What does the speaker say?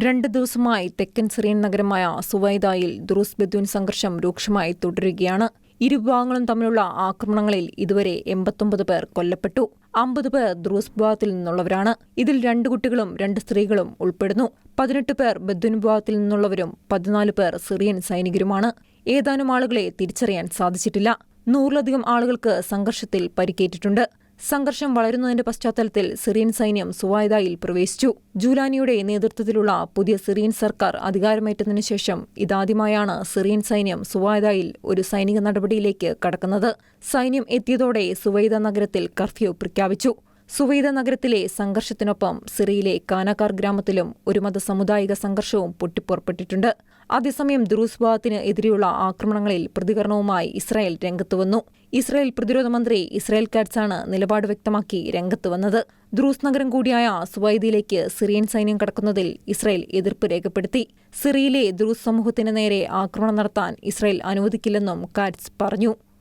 2 ദിവസമായി തെക്കൻ സിറിയൻ നഗരമായ സുവൈദായിൽ ദുറൂസ് ബെദൂൻ സംഘർഷം രൂക്ഷമായി തുടരുകയാണ്. ഇരുവിഭാഗങ്ങളും തമ്മിലുള്ള ആക്രമണങ്ങളിൽ ഇതുവരെ 89 പേർ കൊല്ലപ്പെട്ടു. 50 പേർ ദുറൂസ് വിഭാഗത്തിൽ നിന്നുള്ളവരാണ്. ഇതിൽ 2 കുട്ടികളും 2 സ്ത്രീകളും ഉൾപ്പെടുന്നു. 18 പേർ ബെദൂൻ വിഭാഗത്തിൽ നിന്നുള്ളവരും 14 പേർ സിറിയൻ സൈനികരുമാണ്. ഏതാനും ആളുകളെ തിരിച്ചറിയാൻ സാധിച്ചിട്ടില്ല. 100-ലധികം ആളുകൾക്ക് സംഘർഷത്തിൽ പരിക്കേറ്റിട്ടുണ്ട്. സംഘർഷം വളരുന്നതിന്റെ പശ്ചാത്തലത്തിൽ സിറിയൻ സൈന്യം സുവൈദായിൽ പ്രവേശിച്ചു. ജൂലാനിയുടെ നേതൃത്വത്തിലുള്ള പുതിയ സിറിയൻ സർക്കാർ അധികാരമേറ്റതിനു ശേഷം ഇതാദ്യമായാണ് സിറിയൻ സൈന്യം സുവൈദായിൽ ഒരു സൈനിക നടപടിയിലേക്ക് കടക്കുന്നത്. സൈന്യം എത്തിയതോടെ സുവൈദ നഗരത്തിൽ കർഫ്യൂ പ്രഖ്യാപിച്ചു. സുവൈദ നഗരത്തിലെ സംഘർഷത്തിനൊപ്പം സിറിയയിലെ കാനാക്കാർ ഗ്രാമത്തിലും ഒരു മതസാമുദായിക സംഘർഷവും പൊട്ടിപ്പുറപ്പെട്ടിട്ടുണ്ട്. അതേസമയം ദുറൂസ് വിഭാഗത്തിന് എതിരെയുള്ള ആക്രമണങ്ങളിൽ പ്രതികരണവുമായി ഇസ്രായേൽ രംഗത്തുവന്നു. ഇസ്രായേൽ പ്രതിരോധ മന്ത്രി ഇസ്രായേൽ കാറ്റ്സാണ് നിലപാട് വ്യക്തമാക്കി രംഗത്തുവന്നത്. ദുറൂസ് നഗരം കൂടിയായ സുവൈദയിലേക്ക് സിറിയൻ സൈന്യം കടക്കുന്നതിൽ ഇസ്രായേൽ എതിർപ്പ് രേഖപ്പെടുത്തി. സിറിയയിലെ ദുറൂസ് സമൂഹത്തിന് നേരെ ആക്രമണം നടത്താൻ ഇസ്രായേൽ അനുവദിക്കില്ലെന്നും കാറ്റ്സ് പറഞ്ഞു.